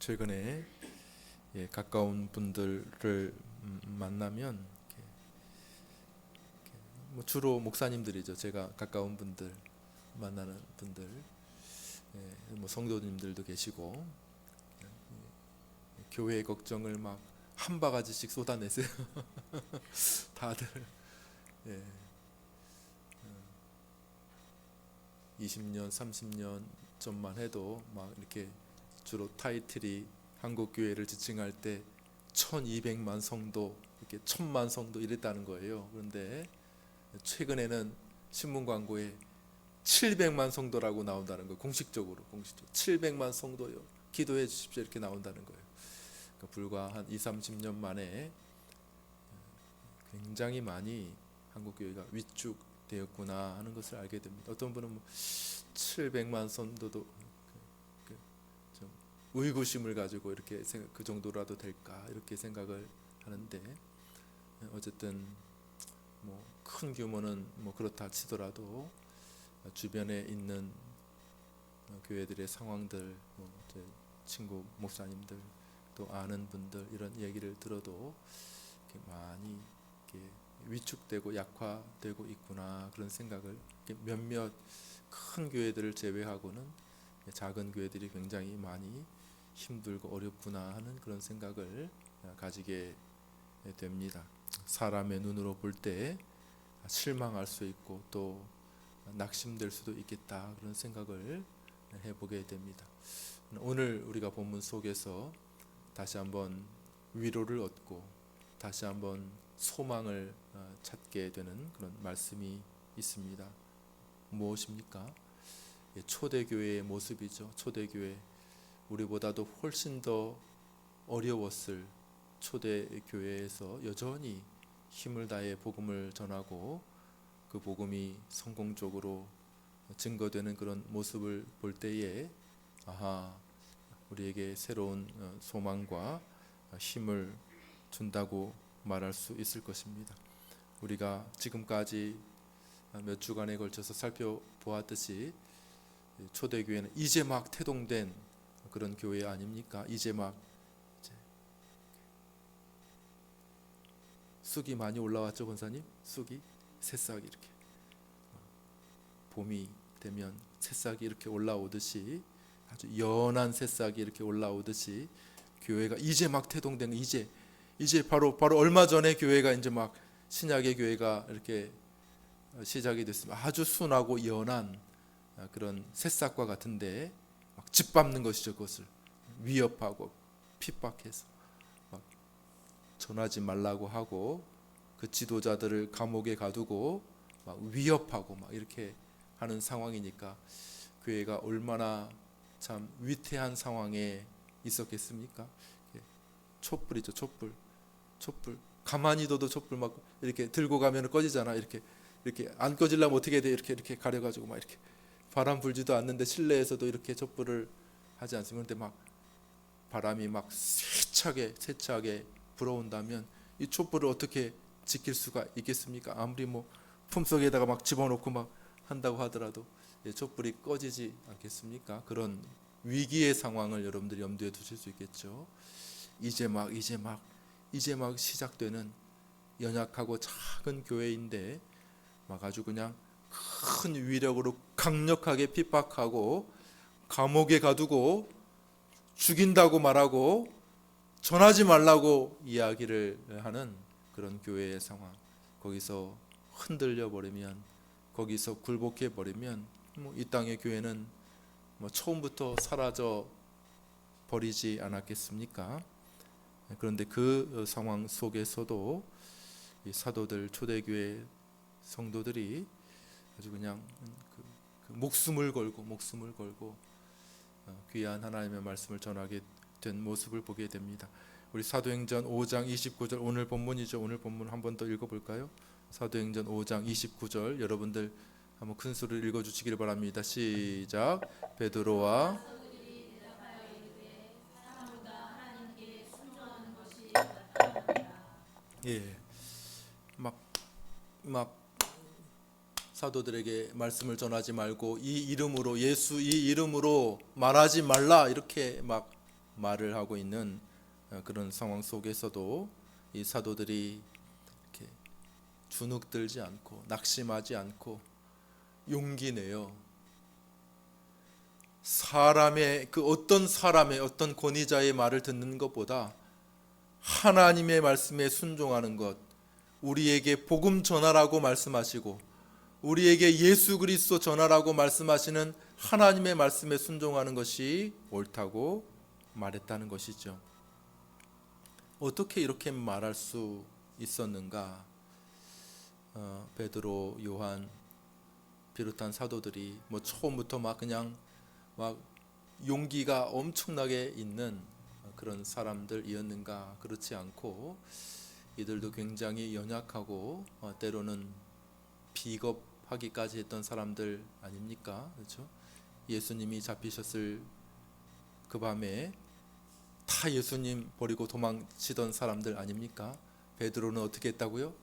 최근에 가까운 분들을 만나면 뭐 주로 목사님들이죠. 제가 가까운 분들 만나는 분들, 뭐 성도님들도 계시고 교회 걱정을 막 한 바가지씩 쏟아내세요. 다들 20년, 30년 전만 해도 막 이렇게 주로 타이틀이 한국 교회를 지칭할 때 1200만 성도, 이렇게 1000만 성도 이랬다는 거예요. 그런데 최근에는 신문 광고에 700만 성도라고 나온다는 거예요. 공식적으로 700만 성도요, 기도해 주십시오, 이렇게 나온다는 거예요. 그러니까 불과 한 20-30년 만에 굉장히 많이 한국 교회가 위축되었구나 하는 것을 알게 됩니다. 어떤 분은 뭐 700만 성도도 좀 의구심을 가지고 이렇게 그 정도라도 될까 이렇게 생각을 하는데, 어쨌든 뭐 큰 규모는 뭐 그렇다 치더라도 주변에 있는 교회들의 상황들, 뭐 제 친구 목사님들 또 아는 분들 이런 얘기를 들어도 이렇게 많이 이렇게 위축되고 약화되고 있구나 그런 생각을, 몇몇 큰 교회들을 제외하고는 작은 교회들이 굉장히 많이 힘들고 어렵구나 하는 그런 생각을 가지게 됩니다. 사람의 눈으로 볼 때 실망할 수 있고 또 낙심될 수도 있겠다 그런 생각을 해보게 됩니다. 오늘 우리가 본문 속에서 다시 한번 위로를 얻고 다시 한번 소망을 찾게 되는 그런 말씀이 있습니다. 무엇입니까? 초대교회의 모습이죠. 초대교회, 우리보다도 훨씬 더 어려웠을 초대교회에서 여전히 힘을 다해 복음을 전하고 그 복음이 성공적으로 증거되는 그런 모습을 볼 때에 우리에게 새로운 소망과 힘을 준다고 말할 수 있을 것입니다. 우리가 지금까지 몇 주간에 걸쳐서 살펴보았듯이 초대교회는 이제 막 태동된 그런 교회 아닙니까? 이제 쑥이 많이 올라왔죠, 권사님? 쑥이 새싹이 이렇게 봄이 되면 새싹이 이렇게 올라오듯이, 아주 연한 새싹이 이렇게 올라오듯이 교회가 이제 막 태동된, 이제 바로 얼마 전에 교회가 이제 막 신약의 교회가 이렇게 시작이 됐습니다. 아주 순하고 연한 그런 새싹과 같은데 막 짓밟는 것이죠. 그것을 위협하고 핍박해서 막 전하지 말라고 하고 그 지도자들을 감옥에 가두고 막 위협하고 막 이렇게 하는 상황이니까 교회가 얼마나 참 위태한 상황에 있었겠습니까? 촛불이죠. 촛불 가만히 둬도 촛불 막 이렇게 들고 가면 꺼지잖아. 이렇게 안 꺼지려면 어떻게 돼? 이렇게 가려가지고 막 이렇게 바람 불지도 않는데 실내에서도 이렇게 촛불을 하지 않습니까? 그런데 막 바람이 막 세차게 불어온다면 이 촛불을 어떻게 지킬 수가 있겠습니까? 아무리 뭐 품속에다가 막 집어넣고 막 한다고 하더라도 촛불이 꺼지지 않겠습니까? 그런 위기의 상황을 여러분들이 염두에 두실 수 있겠죠. 이제 막 시작되는 연약하고 작은 교회인데 막 아주 그냥 큰 위력으로 강력하게 핍박하고 감옥에 가두고 죽인다고 말하고 전하지 말라고 이야기를 하는 그런 교회의 상황, 거기서 흔들려 버리면, 거기서 굴복해 버리면 이 땅의 교회는 처음부터 사라져 버리지 않았겠습니까? 그런데 그 상황 속에서도 이 사도들, 초대교회 성도들이 아주 그냥 그 목숨을 걸고 귀한 하나님의 말씀을 전하게 된 모습을 보게 됩니다. 우리 사도행전 5장 29절, 오늘 본문이죠. 오늘 본문 한 번 더 읽어볼까요? 사도행전 5장 29절, 여러분들 한번 큰 소리를 읽어주시기를 바랍니다. 시작. 베드로와 막 사도들에게 말씀을 전하지 말고 이 이름으로, 예수 이 이름으로 말하지 말라, 이렇게 막 말을 하고 있는 그런 상황 속에서도 이 사도들이 이렇게 주눅들지 않고 낙심하지 않고 용기 내요. 사람의 그 어떤 사람의 어떤 권위자의 말을 듣는 것보다 하나님의 말씀에 순종하는 것, 우리에게 복음 전하라고 말씀하시고 우리에게 예수 그리스도 전하라고 말씀하시는 하나님의 말씀에 순종하는 것이 옳다고 말했다는 것이죠. 어떻게 이렇게 말할 수 있었는가? 베드로, 요한 비롯한 사도들이 뭐 처음부터 막 그냥 막 용기가 엄청나게 있는 그런 사람들이었는가? 그렇지 않고 이들도 굉장히 연약하고 때로는 비겁하기까지 했던 사람들 아닙니까? 그렇죠? 예수님이 잡히셨을 그 밤에 다 예수님 버리고 도망치던 사람들 아닙니까? 베드로는 어떻게 했다고요?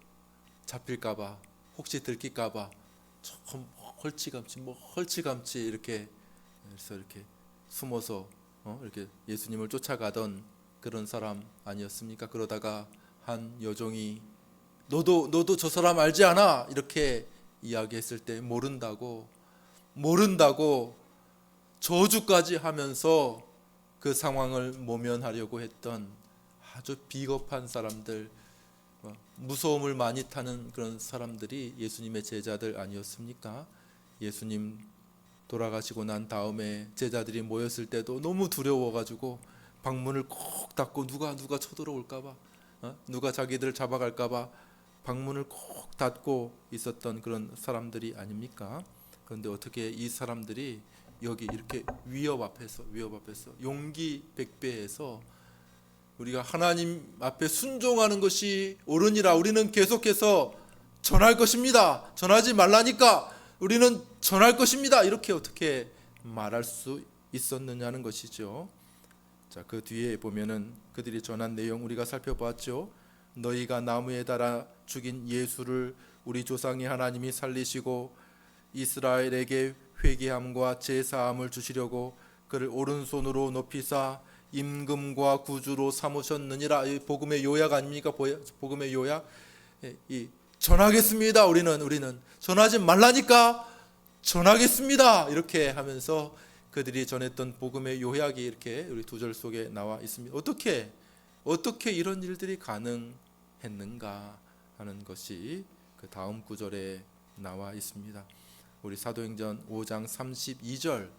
잡힐까봐, 혹시 들킬까봐 조금 헐치감치 이렇게 그래서 이렇게 숨어서 이렇게 예수님을 쫓아가던 그런 사람 아니었습니까? 그러다가 한 여종이 너도 저 사람 알지 않아? 이렇게 이야기했을 때 모른다고 저주까지 하면서 그 상황을 모면하려고 했던 아주 비겁한 사람들, 무서움을 많이 타는 그런 사람들이 예수님의 제자들 아니었습니까? 예수님 돌아가시고 난 다음에 제자들이 모였을 때도 너무 두려워가지고 방문을 꼭 닫고 누가 쳐들어올까봐, 누가 자기들 잡아갈까봐 방문을 꼭 닫고 있었던 그런 사람들이 아닙니까? 그런데 어떻게 이 사람들이 여기 이렇게 위협 앞에서 용기 백배해서 우리가 하나님 앞에 순종하는 것이 옳으니라, 우리는 계속해서 전할 것입니다, 전하지 말라니까 우리는 전할 것입니다, 이렇게 어떻게 말할 수 있었느냐는 것이죠. 자, 그 뒤에 보면은 그들이 전한 내용 우리가 살펴봤죠. 너희가 나무에 달아 죽인 예수를 우리 조상이 하나님이 살리시고 이스라엘에게 회개함과 제사함을 주시려고 그를 오른손으로 높이사 임금과 구주로 삼으셨느니라. 이 복음의 요약 아닙니까? 복음의 요약. 이 전하겠습니다. 우리는 전하지 말라니까 전하겠습니다. 이렇게 하면서 그들이 전했던 복음의 요약이 이렇게 우리 두 절 속에 나와 있습니다. 어떻게 이런 일들이 가능했는가 하는 것이 그 다음 구절에 나와 있습니다. 우리 사도행전 5장 32절,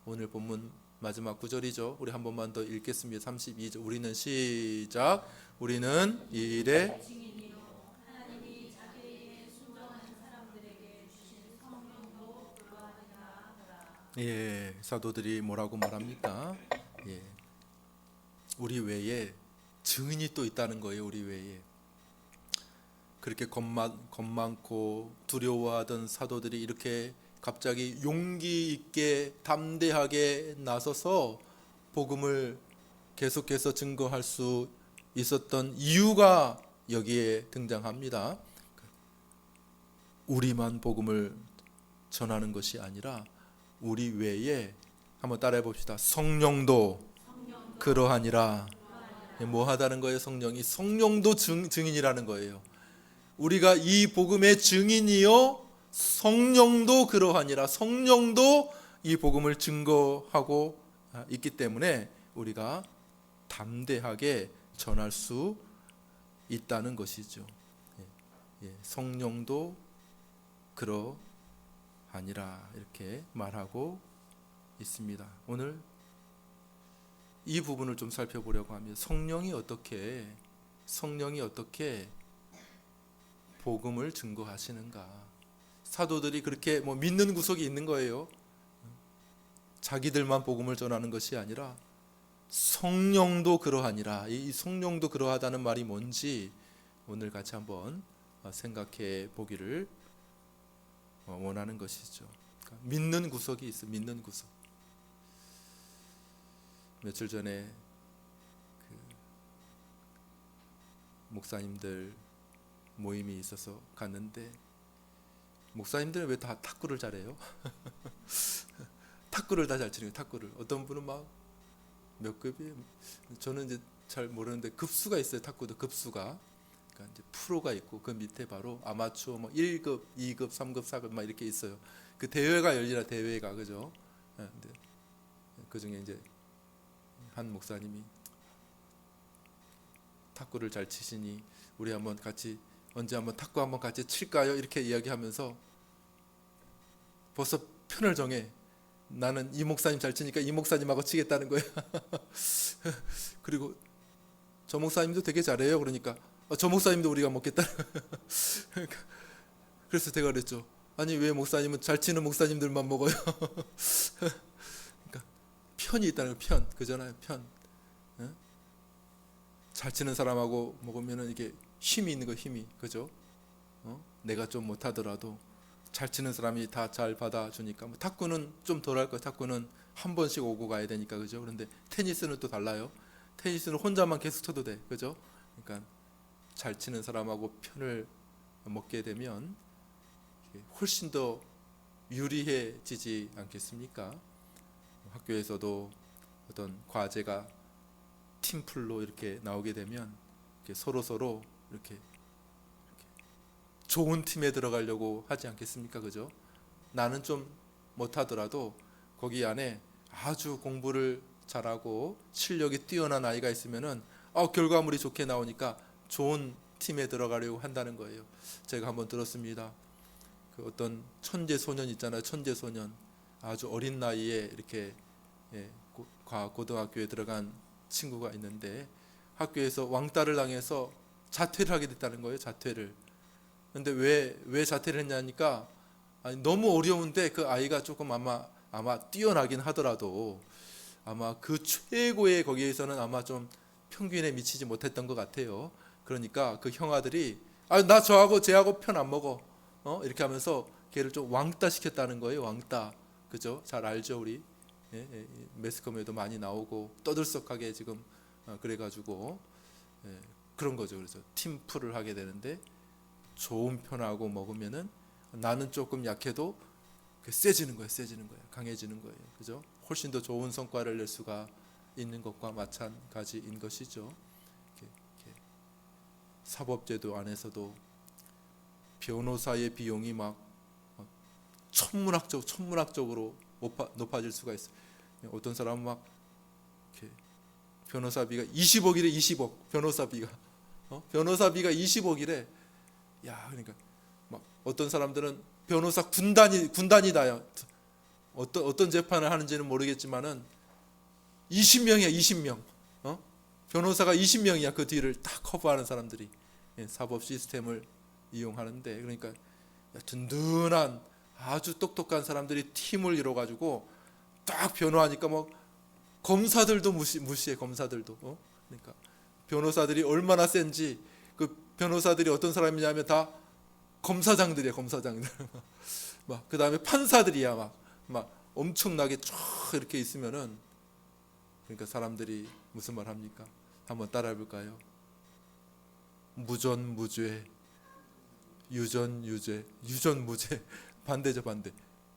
오늘 본문 마지막 구절이죠. 우리 한 번만 더 읽겠습니다. 32절. 우리는 시작. 우리는 이 일에 사도들이 뭐라고 말합니까? 우리 외에 증인이 또 있다는 거예요. 우리 외에 그렇게 겁 많고 두려워하던 사도들이 이렇게 갑자기 용기 있게 담대하게 나서서 복음을 계속해서 증거할 수 있었던 이유가 여기에 등장합니다. 우리만 복음을 전하는 것이 아니라 우리 외에, 한번 따라해 봅시다. 성령도 그러하니라. 뭐 하다는 거예요? 성령도 증인이라는 거예요. 우리가 이 복음의 증인이요 성령도 그러하니라. 성령도 이 복음을 증거하고 있기 때문에 우리가 담대하게 전할 수 있다는 것이죠. 성령도 그러하니라 이렇게 말하고 있습니다. 오늘 이 부분을 좀 살펴보려고 합니다. 성령이 어떻게 복음을 증거하시는가? 사도들이 그렇게 믿는 구석이 있는 거예요. 자기들만 복음을 전하는 것이 아니라 성령도 그러하니라. 이 성령도 그러하다는 말이 뭔지 오늘 같이 한번 생각해 보기를 원하는 것이죠. 그러니까 믿는 구석이 있어. 믿는 구석. 며칠 전에 목사님들 모임이 있어서 갔는데, 목사님들은 왜 다 탁구를 잘해요? 탁구를 다 잘 치는 거예요. 탁구를. 어떤 분은 막 몇 급이에요? 저는 이제 잘 모르는데 급수가 있어요. 탁구도 급수가. 그러니까 이제 프로가 있고 그 밑에 바로 아마추어 뭐 1급, 2급, 3급, 4급 막 이렇게 있어요. 그 대회가 열리나 대회가 그죠? 예, 근데 그 중에 이제 한 목사님이 탁구를 잘 치시니 우리 한번 같이 언제 한번 탁구 한번 같이 칠까요? 이렇게 이야기하면서 벌써 편을 정해. 나는 이 목사님 잘 치니까 이 목사님하고 치겠다는 거예요. 그리고 저 목사님도 되게 잘해요. 그러니까 저 목사님도 우리가 먹겠다. 그래서 제가 그랬죠. 아니 왜 목사님은 잘 치는 목사님들만 먹어요? 그러니까 편이 있다는 거, 편 그잖아요. 편. 예? 잘 치는 사람하고 먹으면은 이게 힘이 있는 거 힘이 그죠? 내가 좀 못하더라도 잘 치는 사람이 다 잘 받아주니까 뭐 탁구는 좀 덜할 거예요. 탁구는 한 번씩 오고 가야 되니까 그죠? 그런데 테니스는 또 달라요. 테니스는 혼자만 계속 쳐도 돼 그죠? 그러니까 잘 치는 사람하고 편을 먹게 되면 훨씬 더 유리해지지 않겠습니까? 학교에서도 어떤 과제가 팀플로 이렇게 나오게 되면 이렇게 서로 이렇게 좋은 팀에 들어가려고 하지 않겠습니까? 그죠? 나는 좀 못하더라도 거기 안에 아주 공부를 잘하고 실력이 뛰어난 아이가 있으면은 결과물이 좋게 나오니까 좋은 팀에 들어가려고 한다는 거예요. 제가 한번 들었습니다. 그 어떤 천재 소년 있잖아요. 천재 소년 아주 어린 나이에 이렇게 고등학교에 들어간 친구가 있는데 학교에서 왕따를 당해서 자퇴를 하게 됐다는 거예요. 자퇴를. 근데 왜 자퇴를 했냐니까 너무 어려운데 그 아이가 조금 아마 뛰어나긴 하더라도 아마 그 최고의 거기에서는 아마 좀 평균에 미치지 못했던 것 같아요. 그러니까 그 형아들이 나 저하고 쟤하고 편 안 먹어. 이렇게 하면서 걔를 좀 왕따 시켰다는 거예요. 왕따. 그죠? 잘 알죠, 우리. 매스컴에도 많이 나오고 떠들썩하게 지금 그래가지고 그런 거죠. 그래서 팀플을 하게 되는데 좋은 편하고 먹으면은 나는 조금 약해도 세지는 거예요. 세지는 거예요. 강해지는 거예요. 그죠? 훨씬 더 좋은 성과를 낼 수가 있는 것과 마찬가지인 것이죠. 이렇게 사법제도 안에서도 변호사의 비용이 막 천문학적으로 높아질 수가 있어요. 어떤 사람은 막 이렇게 변호사비가 20억이래. 20억 변호사비가 20억이래. 야, 그러니까 막 어떤 사람들은 변호사 군단이다요. 어떤 재판을 하는지는 모르겠지만은 20명이야, 20명. 변호사가 20명이야. 그 뒤를 다 커버하는 사람들이 사법 시스템을 이용하는데 그러니까 든든한 아주 똑똑한 사람들이 팀을 이뤄 가지고 딱 변호하니까 뭐 검사들도 무시해. 검사들도. 그러니까 변호사들이 얼마나 센지 그 변호사들이 어떤 사람이냐면 다 검사장들이야. 검사장들. 막 그다음에 판사들이야. 막 엄청나게 쫙 이렇게 있으면은 그러니까 사람들이 무슨 말 합니까? 한번 따라해 볼까요? 무전무죄, 유전유죄, 유전무죄. 반대죠, 반대.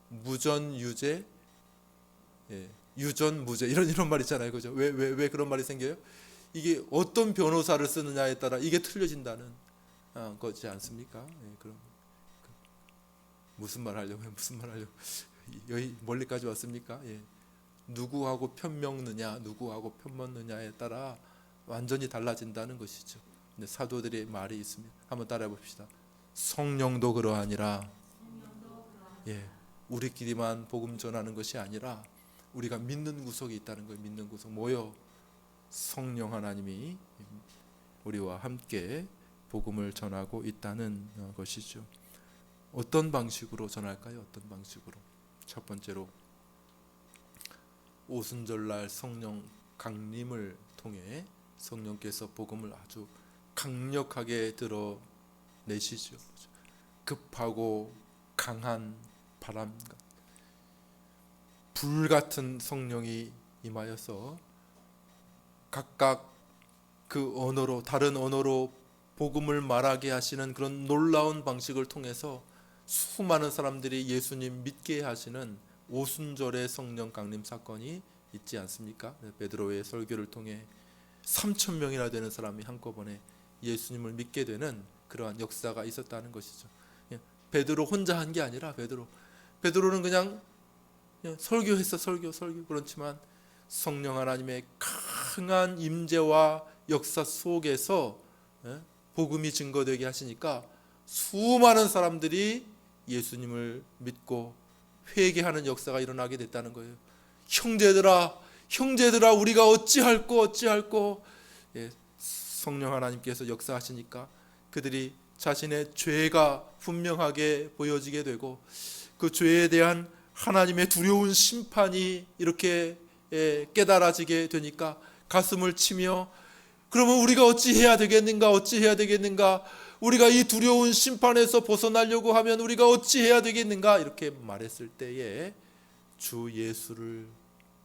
무전유죄, 유전무죄 이런 말 있잖아요. 그죠? 왜 그런 말이 생겨요? 이게 어떤 변호사를 쓰느냐에 따라 이게 틀려진다는 거지 않습니까? 그럼 무슨 말 하려고 여기 멀리까지 왔습니까? 누구하고 편먹느냐, 누구하고 편먹느냐에 따라 완전히 달라진다는 것이죠. 근데 사도들의 말이 있습니다. 한번 따라해 봅시다. 성령도 그러하니라. 우리끼리만 복음 전하는 것이 아니라 우리가 믿는 구석이 있다는 거예요. 믿는 구석 뭐요? 성령 하나님이 우리와 함께 복음을 전하고 있다는 것이죠. 어떤 방식으로 전할까요? 어떤 방식으로? 첫 번째로 오순절날 성령 강림을 통해 성령께서 복음을 아주 강력하게 드러내시죠. 급하고 강한 바람과 불같은 성령이 임하여서 각각 그 언어로 다른 언어로 복음을 말하게 하시는 그런 놀라운 방식을 통해서 수많은 사람들이 예수님 믿게 하시는 오순절의 성령 강림 사건이 있지 않습니까? 베드로의 설교를 통해 3천 명이나 되는 사람이 한꺼번에 예수님을 믿게 되는 그러한 역사가 있었다는 것이죠. 베드로 혼자 한 게 아니라 베드로는 그냥 설교했어, 설교. 그렇지만 성령 하나님의 강한 임재와 역사 속에서 복음이 증거되게 하시니까 수많은 사람들이 예수님을 믿고 회개하는 역사가 일어나게 됐다는 거예요. 형제들아, 우리가 어찌할꼬. 성령 하나님께서 역사하시니까 그들이 자신의 죄가 분명하게 보여지게 되고 그 죄에 대한 하나님의 두려운 심판이 이렇게 깨달아지게 되니까 가슴을 치며, 그러면 우리가 어찌 해야 되겠는가? 우리가 이 두려운 심판에서 벗어나려고 하면 우리가 어찌 해야 되겠는가? 이렇게 말했을 때에 주 예수를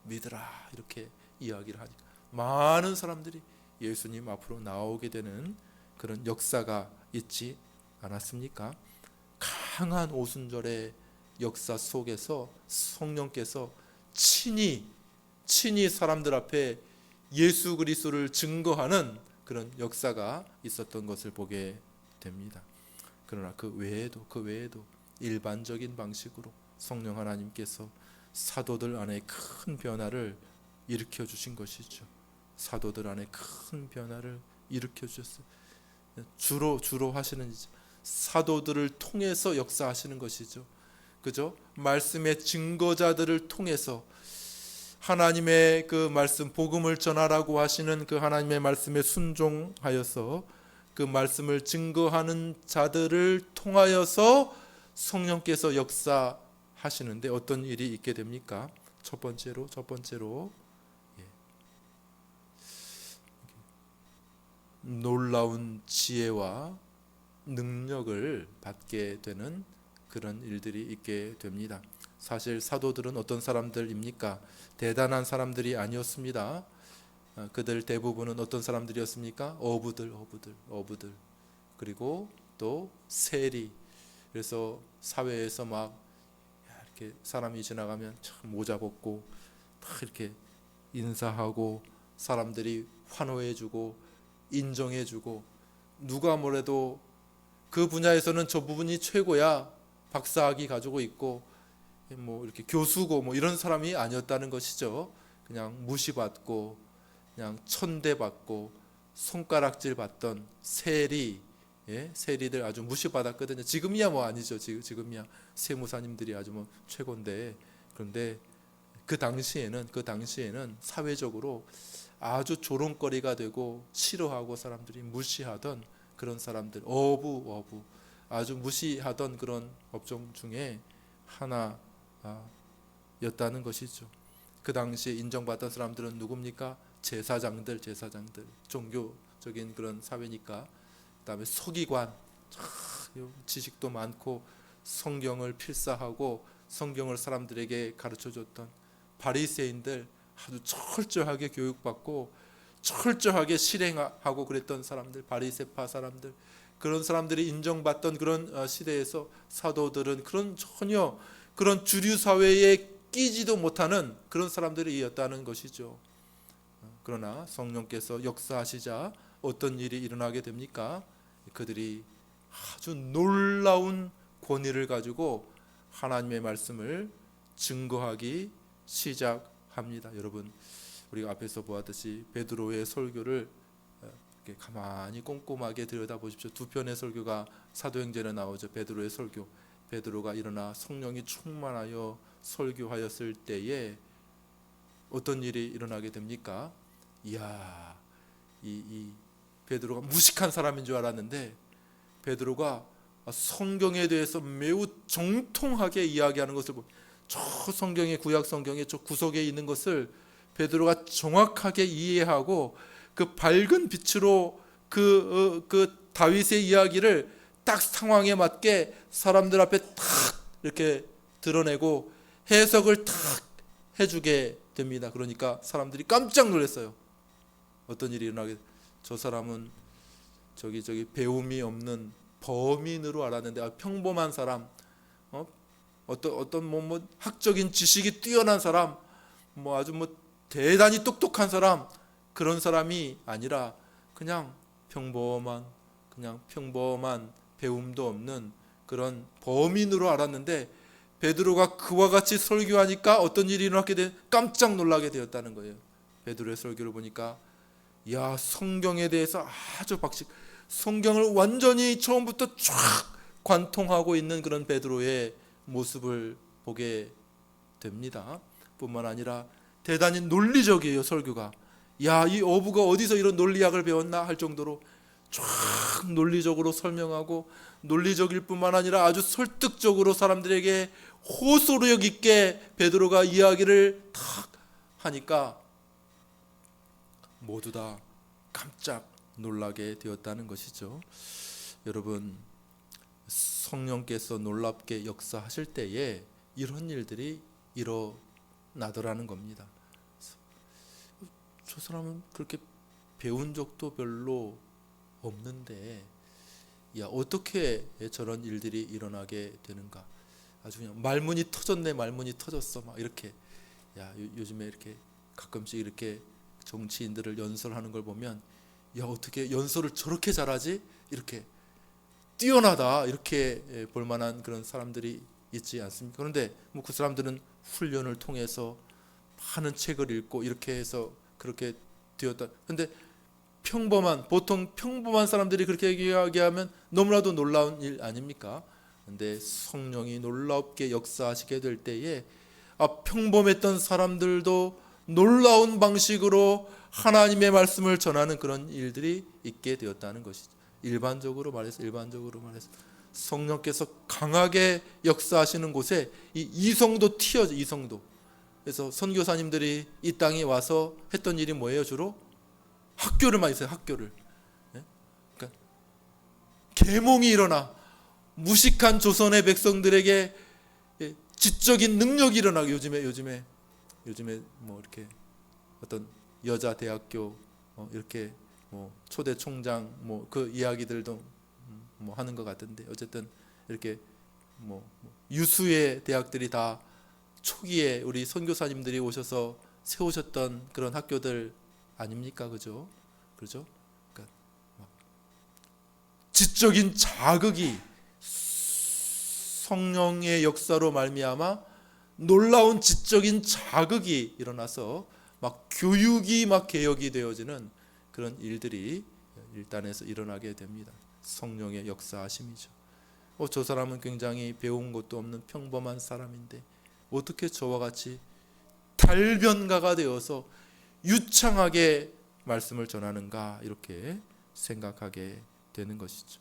믿으라 이렇게 이야기를 하니까 많은 사람들이 예수님 앞으로 나오게 되는 그런 역사가 있지 않았습니까? 강한 오순절의 역사 속에서 성령께서 친히 사람들 앞에 예수 그리스도를 증거하는 그런 역사가 있었던 것을 보게 됩니다. 그러나 그 외에도 일반적인 방식으로 성령 하나님께서 사도들 안에 큰 변화를 일으켜 주신 것이죠. 사도들 안에 큰 변화를 일으켜 주셨어요. 주로 하시는 사도들을 통해서 역사하시는 것이죠. 그죠? 말씀의 증거자들을 통해서 하나님의 그 말씀, 복음을 전하라고 하시는 그 하나님의 말씀에 순종하여서 그 말씀을 증거하는 자들을 통하여서 성령께서 역사하시는데 어떤 일이 있게 됩니까? 첫 번째로 놀라운 지혜와 능력을 받게 되는 그런 일들이 있게 됩니다. 사실 사도들은 어떤 사람들입니까? 대단한 사람들이 아니었습니다. 그들 대부분은 어떤 사람들이었습니까? 어부들. 그리고 또 세리. 그래서 사회에서 막 이렇게 사람이 지나가면 참 모자 벗고 딱 이렇게 인사하고 사람들이 환호해주고 인정해주고 누가 뭐래도 그 분야에서는 저 부분이 최고야. 박사학위 가지고 있고 뭐 이렇게 교수고 뭐 이런 사람이 아니었다는 것이죠. 그냥 무시받고 그냥 천대받고 손가락질 받던 세리, 세리들 아주 무시받았거든요. 지금이야 뭐 아니죠. 지금이야 세무사님들이 아주 뭐 최고인데, 그런데 그 당시에는 사회적으로 아주 조롱거리가 되고 싫어하고 사람들이 무시하던 그런 사람들, 어부 아주 무시하던 그런 업종 중에 하나였다는 것이죠. 그 당시에 인정받던 사람들은 누굽니까? 제사장들, 종교적인 그런 사회니까. 그다음에 서기관, 지식도 많고 성경을 필사하고 성경을 사람들에게 가르쳐줬던 바리새인들, 아주 철저하게 교육받고 철저하게 실행하고 그랬던 사람들, 바리새파 사람들, 그런 사람들이 인정받던 그런 시대에서 사도들은 전혀 그런 주류 사회에 끼지도 못하는 그런 사람들이었다는 것이죠. 그러나 성령께서 역사하시자 어떤 일이 일어나게 됩니까? 그들이 아주 놀라운 권위를 가지고 하나님의 말씀을 증거하기 시작합니다. 여러분, 우리가 앞에서 보았듯이 베드로의 설교를 이렇게 가만히 꼼꼼하게 들여다보십시오. 두 편의 설교가 사도행전에 나오죠. 베드로의 설교, 베드로가 일어나 성령이 충만하여 설교하였을 때에 어떤 일이 일어나게 됩니까? 이야, 이 베드로가 무식한 사람인 줄 알았는데 베드로가 성경에 대해서 매우 정통하게 이야기하는 것을 보면 저 성경의 구약 성경의 저 구석에 있는 것을 베드로가 정확하게 이해하고 그 밝은 빛으로 그 다윗의 이야기를 딱 상황에 맞게 사람들 앞에 탁 이렇게 드러내고 해석을 탁 해주게 됩니다. 그러니까 사람들이 깜짝 놀랐어요. 어떤 일이 일어나게, 저 사람은 저기 배움이 없는 범인으로 알았는데 평범한 사람, 어떤 뭐 학적인 지식이 뛰어난 사람, 뭐 아주 뭐 대단히 똑똑한 사람, 그런 사람이 아니라 그냥 평범한 배움도 없는 그런 범인으로 알았는데, 베드로가 그와 같이 설교하니까 어떤 일이 일어나게 돼? 깜짝 놀라게 되었다는 거예요. 베드로의 설교를 보니까 야, 성경에 대해서 아주 성경을 완전히 처음부터 쫙 관통하고 있는 그런 베드로의 모습을 보게 됩니다. 뿐만 아니라 대단히 논리적이에요, 설교가. 야, 이 어부가 어디서 이런 논리학을 배웠나 할 정도로 쫙 논리적으로 설명하고, 논리적일 뿐만 아니라 아주 설득적으로 사람들에게 호소력 있게 베드로가 이야기를 탁 하니까 모두 다 깜짝 놀라게 되었다는 것이죠. 여러분, 성령께서 놀랍게 역사하실 때에 이런 일들이 일어나더라는 겁니다. 저 사람은 그렇게 배운 적도 별로 없는데 야, 어떻게 저런 일들이 일어나게 되는가? 아주 그냥 말문이 터졌네, 말문이 터졌어, 막 이렇게. 야, 요즘에 이렇게 가끔씩 이렇게 정치인들을 연설하는 걸 보면 야, 어떻게 연설을 저렇게 잘하지? 이렇게 뛰어나다, 이렇게 볼 만한 그런 사람들이 있지 않습니까? 그런데 뭐 그 사람들은 훈련을 통해서 많은 책을 읽고 이렇게 해서 그렇게 되었다. 근데 보통 평범한 사람들이 그렇게 이야기하면 너무나도 놀라운 일 아닙니까? 근데 성령이 놀랍게 역사하시게 될 때에 평범했던 사람들도 놀라운 방식으로 하나님의 말씀을 전하는 그런 일들이 있게 되었다는 것이죠. 일반적으로 말해서 성령께서 강하게 역사하시는 곳에 이 이성도 튀어져, 이성도. 그래서 선교사님들이 이 땅에 와서 했던 일이 뭐예요? 주로 학교를 많이 써요. 학교를. 그러니까 계몽이 일어나 무식한 조선의 백성들에게 지적인 능력이 일어나고, 요즘에 뭐 이렇게 어떤 여자 대학교 이렇게 뭐 초대 총장 뭐 그 이야기들도 뭐 하는 것 같은데, 어쨌든 이렇게 뭐 유수의 대학들이 다 초기에 우리 선교사님들이 오셔서 세우셨던 그런 학교들 아닙니까? 그죠? 그러니까 지적인 자극이 성령의 역사로 말미암아 놀라운 지적인 자극이 일어나서 막 교육이 막 개혁이 되어지는 그런 일들이 일단에서 일어나게 됩니다. 성령의 역사하심이죠. 저 사람은 굉장히 배운 것도 없는 평범한 사람인데 어떻게 저와 같이 달변가가 되어서 유창하게 말씀을 전하는가, 이렇게 생각하게 되는 것이죠.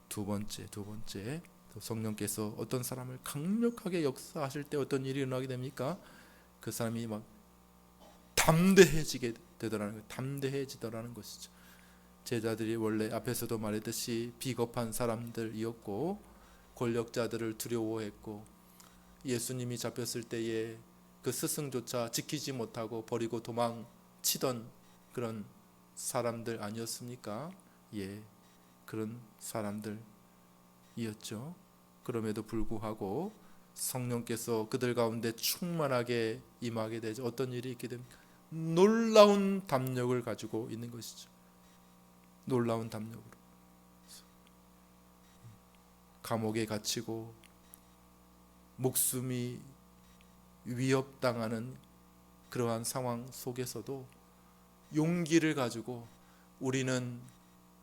두 번째, 성령께서 어떤 사람을 강력하게 역사하실 때 어떤 일이 일어나게 됩니까? 그 사람이 막 담대해지더라는 것이죠. 제자들이 원래 앞에서도 말했듯이 비겁한 사람들이었고 권력자들을 두려워했고, 예수님이 잡혔을 때에 그 스승조차 지키지 못하고 버리고 도망치던 그런 사람들 아니었습니까? 예, 그런 사람들이었죠. 그럼에도 불구하고 성령께서 그들 가운데 충만하게 임하게 되죠. 어떤 일이 있게 됩니까? 놀라운 담력을 가지고 있는 것이죠. 놀라운 담력으로 감옥에 갇히고 목숨이 위협당하는 그러한 상황 속에서도 용기를 가지고 우리는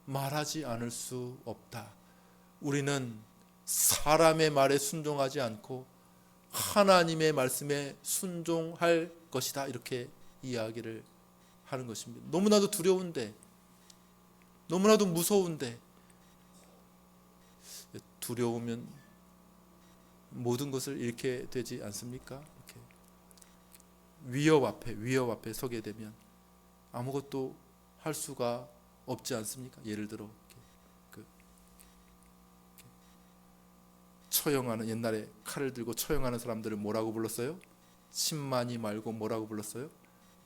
말하지 않을 수 없다. 우리는 사람의 말에 순종하지 않고 하나님의 말씀에 순종할 것이다. 이렇게 이야기를 하는 것입니다. 너무나도 두려운데, 너무나도 무서운데, 두려우면 모든 것을 잃게 되지 않습니까? 이렇게 위협 앞에 서게 되면 아무것도 할 수가 없지 않습니까? 예를 들어 처형하는, 옛날에 칼을 들고 처형하는 사람들을 뭐라고 불렀어요? 침만이 말고 뭐라고 불렀어요?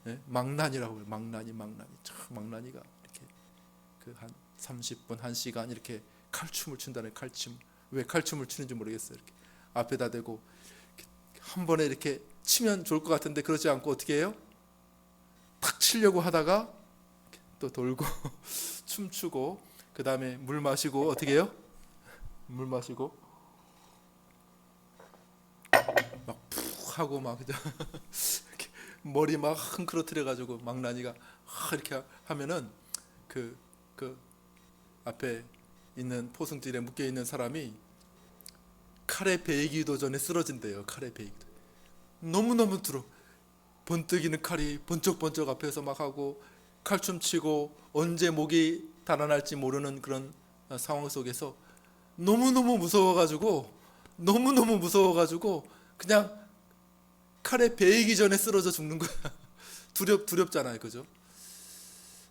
네? 망나니라고 해요. 망나니가 이렇게 그 한 30분, 1시간 이렇게 칼춤을 춘다는, 칼춤. 왜 칼춤을 추는지 모르겠어요. 이렇게 앞에다 대고 한 번에 이렇게 치면 좋을 것 같은데 그러지 않고 어떻게 해요? 탁 치려고 하다가 또 돌고 춤추고, 그 다음에 물 마시고, 어떻게 해요? 물 마시고 막 푹 하고 막 이렇게 머리 막 흥크러뜨려 가지고 망나니가 이렇게 하면은 그 앞에 있는 포승줄에 묶여 있는 사람이 칼에 베이기도 전에 쓰러진대요. 칼에 베이기도. 너무너무 들어. 번뜩이는 칼이 번쩍번쩍 앞에서 막 하고 칼춤 치고 언제 목이 달아날지 모르는 그런 상황 속에서 너무너무 무서워가지고 그냥 칼에 베이기 전에 쓰러져 죽는 거야. 두렵잖아요, 그죠?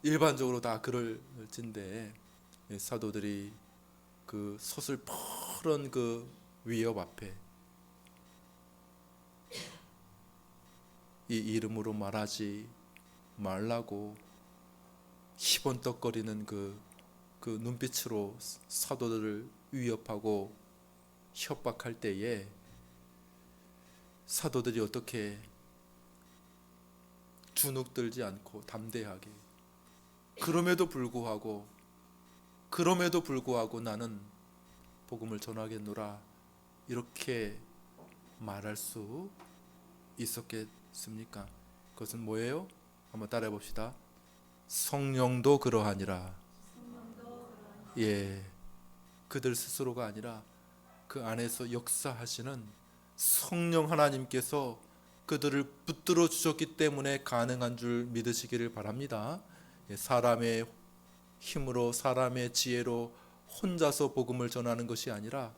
일반적으로 다 그럴진데 사도들이 그 서슬퍼런 그 위협 앞에 이 이름으로 말하지 말라고 희번떡거리는 그 눈빛으로 사도들을 위협하고 협박할 때에 사도들이 어떻게 주눅들지 않고 담대하게 그럼에도 불구하고 나는 복음을 전하겠노라 이렇게 말할 수 있었겠습니까? 그것은 뭐예요? 한번 따라해 봅시다. 성령도 그러하니라. 예, 그들 스스로가 아니라 그 안에서 역사하시는 성령 하나님께서 그들을 붙들어 주셨기 때문에 가능한 줄 믿으시기를 바랍니다. 사람의 힘으로 사람의 지혜로 혼자서 복음을 전하는 것이 아니라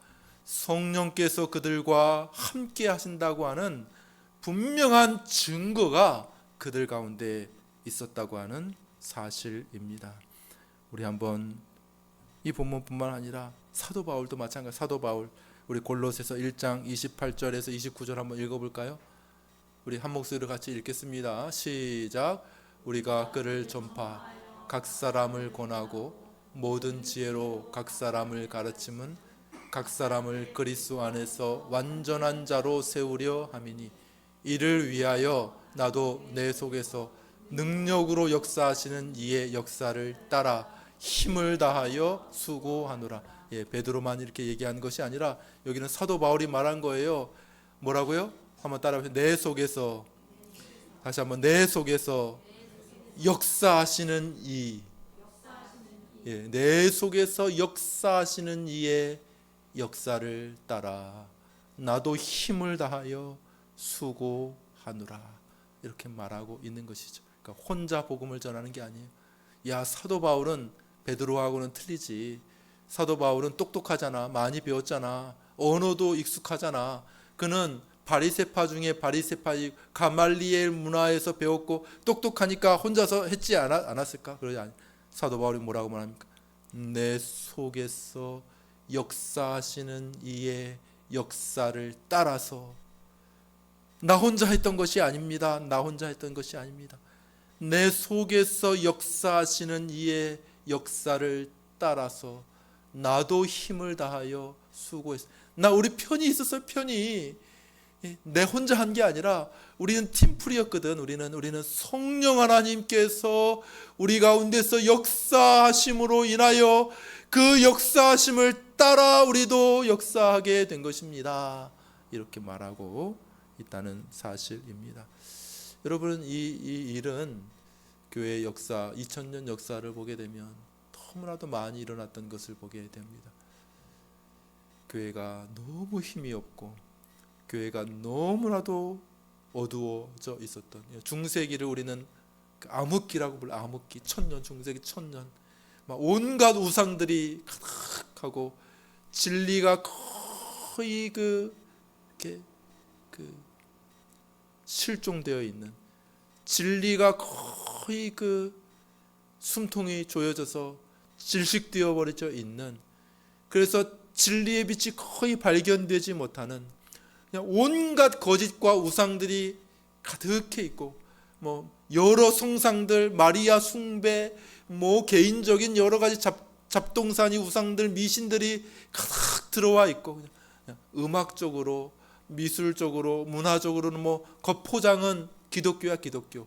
성령께서 그들과 함께 하신다고 하는 분명한 증거가 그들 가운데 있었다고 하는 사실입니다. 우리 한번 이 본문뿐만 아니라 사도 바울도 마찬가지. 사도 바울 우리 골로새서 1장 28절에서 29절 한번 읽어볼까요? 우리 한 목소리로 같이 읽겠습니다. 시작. 우리가 그를 전파 각 사람을 권하고 모든 지혜로 각 사람을 가르침은 각 사람을 그리스도 안에서 완전한 자로 세우려 함이니 이를 위하여 나도 내 속에서 능력으로 역사하시는 이의 역사를 따라 힘을 다하여 수고하노라. 베드로만 이렇게 얘기한 것이 아니라 여기는 사도 바울이 말한 거예요. 뭐라고요? 한번 따라해보세요. 내 속에서, 다시 한번, 내 속에서 역사하시는 이, 내 속에서 역사하시는 이의 역사를 따라 나도 힘을 다하여 수고하노라 이렇게 말하고 있는 것이죠. 그러니까 혼자 복음을 전하는 게 아니에요. 야, 사도 바울은 베드로하고는 틀리지. 사도 바울은 똑똑하잖아. 많이 배웠잖아. 언어도 익숙하잖아. 그는 바리새파 중에 바리새파이 가말리엘 문화에서 배웠고 똑똑하니까 혼자서 했지 않았을까? 그러지 않아요. 사도 바울이 뭐라고 말합니까? 내 속에서 역사하시는 이의 역사를 따라서 나 혼자 했던 것이 아닙니다. 나 혼자 했던 것이 아닙니다. 내 속에서 역사하시는 이의 역사를 따라서 나도 힘을 다하여 수고했어. 나 우리 편이 있었어요. 편이. 내 혼자 한 게 아니라 우리는 팀플이었거든. 우리는 성령 하나님께서 우리 가운데서 역사하심으로 인하여 그 역사하심을 따라 우리도 역사하게 된 것입니다. 이렇게 말하고 있다는 사실입니다. 여러분, 이 일은 교회의 역사, 2000년 역사를 보게 되면 너무나도 많이 일어났던 것을 보게 됩니다. 교회가 너무 힘이 없고 교회가 너무나도 어두워져 있었던 중세기를 우리는 암흑기라고 불러. 암흑기, 천년, 중세기 천년. 막 온갖 우상들이 가득하고 진리가 거의 이렇게 실종되어 있는, 진리가 거의 숨통이 조여져서 질식되어 버려져 있는, 그래서 진리의 빛이 거의 발견되지 못하는 그냥 온갖 거짓과 우상들이 가득해 있고, 뭐 여러 성상들, 마리아 숭배, 뭐 개인적인 여러 가지 잡동사니 우상들, 미신들이 가득 들어와 있고, 그냥 음악적으로, 미술적으로, 문화적으로는 뭐 겉포장은 기독교야, 기독교.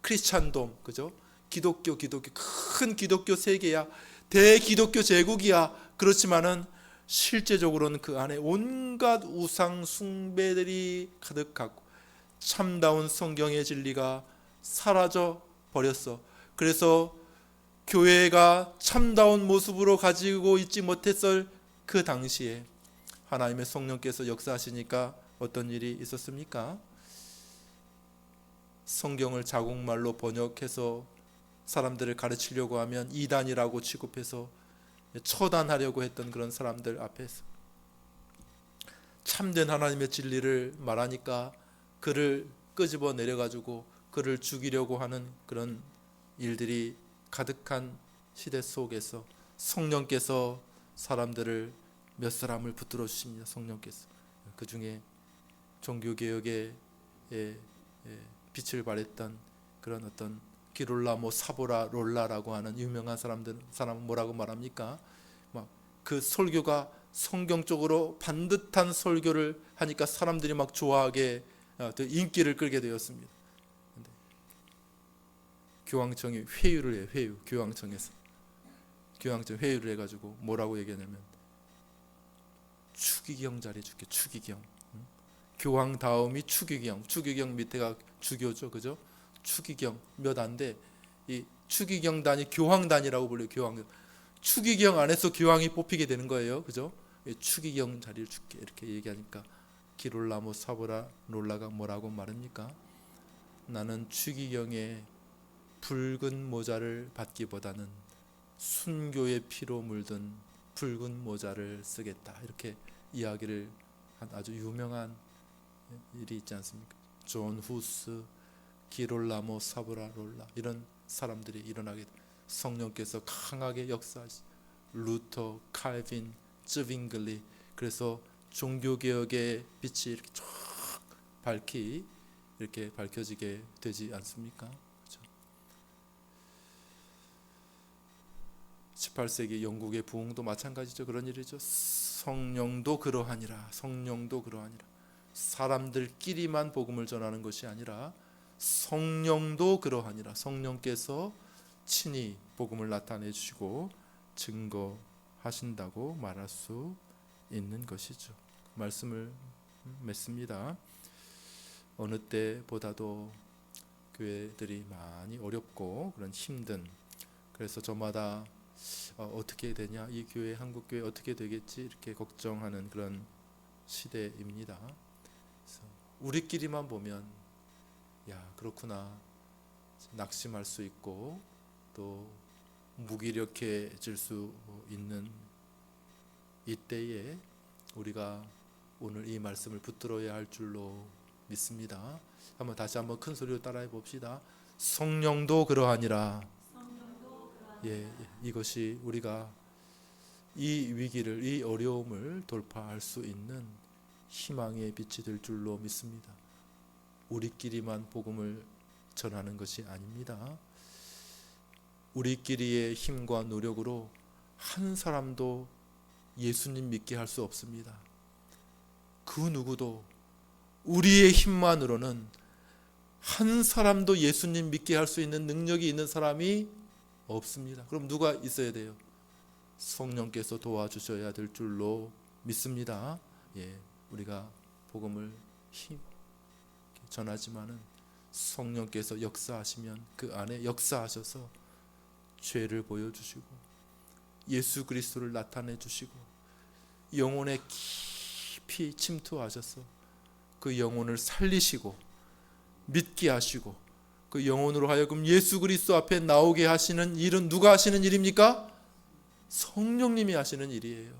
크리스찬돔, 그죠? 기독교 큰 기독교 세계야, 대기독교 제국이야. 그렇지만은 실제적으로는 그 안에 온갖 우상 숭배들이 가득하고 참다운 성경의 진리가 사라져 버렸어. 그래서 교회가 참다운 모습으로 가지고 있지 못했을 그 당시에 하나님의 성령께서 역사하시니까 어떤 일이 있었습니까? 성경을 자국말로 번역해서 사람들을 가르치려고 하면 이단이라고 취급해서 처단하려고 했던 그런 사람들 앞에서 참된 하나님의 진리를 말하니까 그를 끄집어 내려가지고 그를 죽이려고 하는 그런 일들이 가득한 시대 속에서 성령께서 사람들을 몇 사람을 붙들어 주십니다. 성령께서 그 중에 종교개혁의 빛을 발했던 그런 어떤 기롤라모 사보라 롤라라고 하는 유명한 사람은 뭐라고 말합니까? 막 그 설교가 성경적으로 반듯한 설교를 하니까 사람들이 막 좋아하게 인기를 끌게 되었습니다. 교황청이 회유를 해요. 회유. 교황청에서 교황청 회유를 해가지고 뭐라고 얘기하냐면 추기경 잘해줄게. 추기경. 교황 다음이 추기경. 추기경 밑에가 주교죠, 그죠? 추기경 몇 안돼. 이 추기경단이 교황단이라고 불려요. 교황. 추기경 안에서 교황이 뽑히게 되는 거예요, 그죠? 추기경 자리를 줄게 이렇게 얘기하니까 기롤라모 사보라 롤라가 뭐라고 말합니까? 나는 추기경의 붉은 모자를 받기보다는 순교의 피로 물든 붉은 모자를 쓰겠다. 이렇게 이야기를 한 아주 유명한 일이 있지 않습니까? 존 후스, 기롤라모 사보라 롤라 이런 사람들이 일어나게 성령께서 강하게 역사하시. 루터, 칼빈, 쯔빙글리. 그래서 종교개혁의 빛이 이렇게 쫙 이렇게 밝혀지게 되지 않습니까? 18세기 영국의 부흥도 마찬가지죠. 그런 일이죠. 성령도 그러하니라. 성령도 그러하니라. 사람들끼리만 복음을 전하는 것이 아니라 성령도 그러하니라. 성령께서 친히 복음을 나타내 주시고 증거하신다고 말할 수 있는 것이죠. 말씀을 맺습니다. 어느 때보다도 교회들이 많이 어렵고 그런 힘든, 그래서 저마다 어떻게 되냐, 이 교회, 한국 교회 어떻게 되겠지 이렇게 걱정하는 그런 시대입니다. 그래서 우리끼리만 보면 야 그렇구나 낙심할 수 있고 또 무기력해질 수 있는 이때에 우리가 오늘 이 말씀을 붙들어야 할 줄로 믿습니다. 다시 한번 큰 소리로 따라해 봅시다. 성령도 그러하니라. 이것이 우리가 이 위기를, 이 어려움을 돌파할 수 있는 희망의 빛이 될 줄로 믿습니다. 우리끼리만 복음을 전하는 것이 아닙니다. 우리끼리의 힘과 노력으로 한 사람도 예수님 믿게 할 수 없습니다. 그 누구도 우리의 힘만으로는 한 사람도 예수님 믿게 할 수 있는 능력이 있는 사람이 없습니다. 그럼 누가 있어야 돼요? 성령께서 도와주셔야 될 줄로 믿습니다. 우리가 복음을 전하지만은 성령께서 역사하시면 그 안에 역사하셔서 죄를 보여주시고 예수 그리스도를 나타내 주시고 영혼에 깊이 침투하셔서 그 영혼을 살리시고 믿게 하시고 그 영혼으로 하여금 예수 그리스도 앞에 나오게 하시는 일은 누가 하시는 일입니까? 성령님이 하시는 일이에요.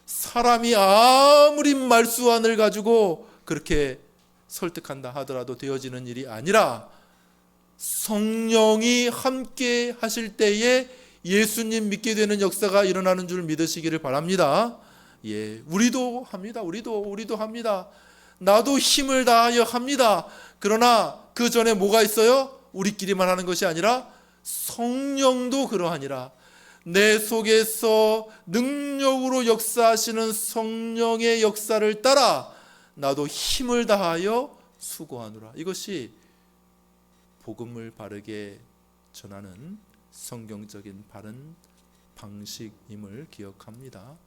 사람이 아무리 말수안을 가지고 그렇게 설득한다 하더라도 되어지는 일이 아니라 성령이 함께 하실 때에 예수님 믿게 되는 역사가 일어나는 줄 믿으시기를 바랍니다. 우리도 합니다. 우리도 합니다. 나도 힘을 다하여 합니다. 그러나 그 전에 뭐가 있어요? 우리끼리만 하는 것이 아니라 성령도 그러하니라. 내 속에서 능력으로 역사하시는 성령의 역사를 따라 나도 힘을 다하여 수고하노라. 이것이 복음을 바르게 전하는 성경적인 바른 방식임을 기억합니다.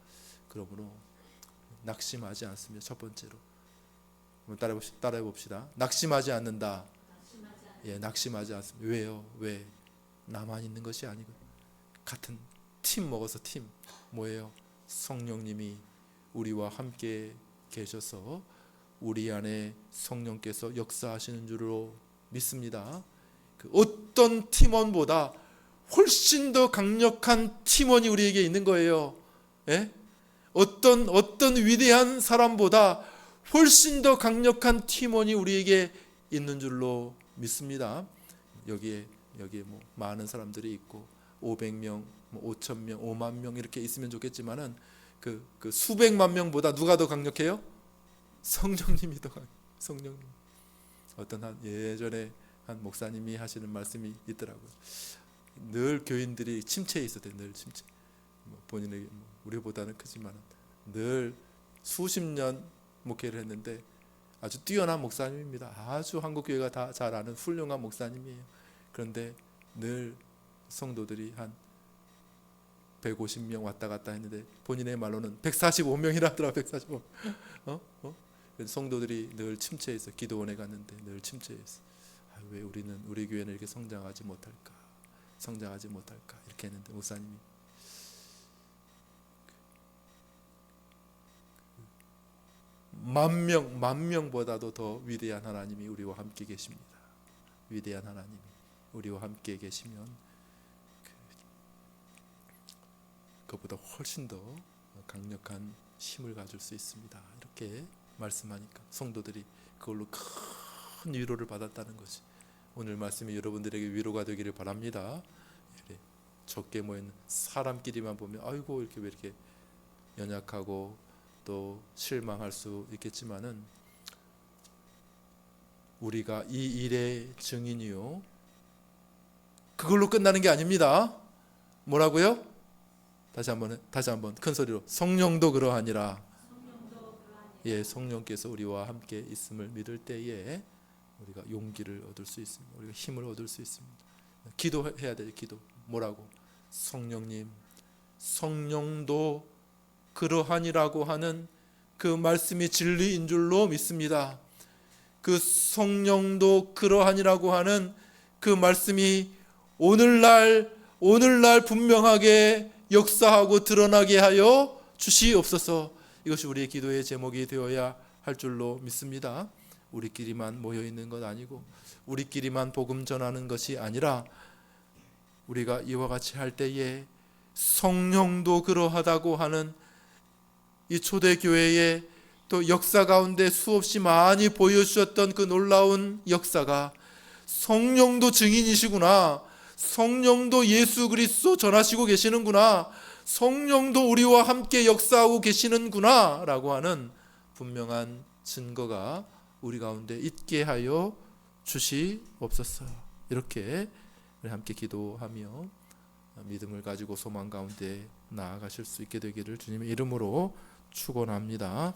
그러므로 낙심하지 않습니다. 첫 번째로 한번 따라해 봅시다. 낙심하지 않는다. 예, 낙심하지 않습니다. 왜요? 왜? 나만 있는 것이 아니고 같은 팀 먹어서 팀 뭐예요? 성령님이 우리와 함께 계셔서 우리 안에 성령께서 역사하시는 줄로 믿습니다. 그 어떤 팀원보다 훨씬 더 강력한 팀원이 우리에게 있는 거예요. 예? 어떤 위대한 사람보다 훨씬 더 강력한 팀원이 우리에게 있는 줄로 믿습니다. 여기에 뭐 많은 사람들이 있고 500명, 뭐 5,000명, 5만 명 이렇게 있으면 좋겠지만은 그 수백만 명보다 누가 더 강력해요? 성령님이 더 성령님. 어떤 예전에 한 목사님이 하시는 말씀이 있더라고요. 늘 교인들이 침체에 있었대요. 늘 침체. 본인에게 우리보다는 크지만 늘 수십 년 목회를 했는데 아주 뛰어난 목사님입니다. 아주 한국 교회가 다 잘 아는 훌륭한 목사님이에요. 그런데 늘 성도들이 한 150명 왔다 갔다 했는데 본인의 말로는 145명이라 하더라. 145. 성도들이 늘 침체에 있어. 기도원에 갔는데 늘 침체에 있어. 왜 우리 교회는 이렇게 성장하지 못할까? 이렇게 했는데 목사님이 만 명보다도 더 위대한 하나님이 우리와 함께 계십니다. 위대한 하나님이 우리와 함께 계시면 그것보다 훨씬 더 강력한 힘을 가질 수 있습니다. 이렇게 말씀하니까 성도들이 그걸로 큰 위로를 받았다는 것이 오늘 말씀이 여러분들에게 위로가 되기를 바랍니다. 적게 모인 사람끼리만 보면 아이고 이렇게 왜 이렇게 연약하고 또 실망할 수 있겠지만은 우리가 이 일의 증인이요 그걸로 끝나는 게 아닙니다. 뭐라고요? 다시 한번 큰 소리로 성령도 그러하니라. 예, 성령께서 우리와 함께 있음을 믿을 때에 우리가 용기를 얻을 수 있습니다. 우리가 힘을 얻을 수 있습니다. 기도해야 돼요. 기도. 뭐라고? 성령님, 성령도 그러하니라고 하는 그 말씀이 진리인 줄로 믿습니다. 그 성령도 그러하니라고 하는 그 말씀이 오늘날 분명하게 역사하고 드러나게 하여 주시옵소서. 이것이 우리의 기도의 제목이 되어야 할 줄로 믿습니다. 우리끼리만 모여 있는 것 아니고 우리끼리만 복음 전하는 것이 아니라 우리가 이와 같이 할 때에 성령도 그러하다고 하는 이 초대교회의 또 역사 가운데 수없이 많이 보여주셨던 그 놀라운 역사가 성령도 증인이시구나. 성령도 예수 그리스도 전하시고 계시는구나. 성령도 우리와 함께 역사하고 계시는구나 라고 하는 분명한 증거가 우리 가운데 있게 하여 주시옵소서. 이렇게 우리 함께 기도하며 믿음을 가지고 소망 가운데 나아가실 수 있게 되기를 주님의 이름으로 축원합니다.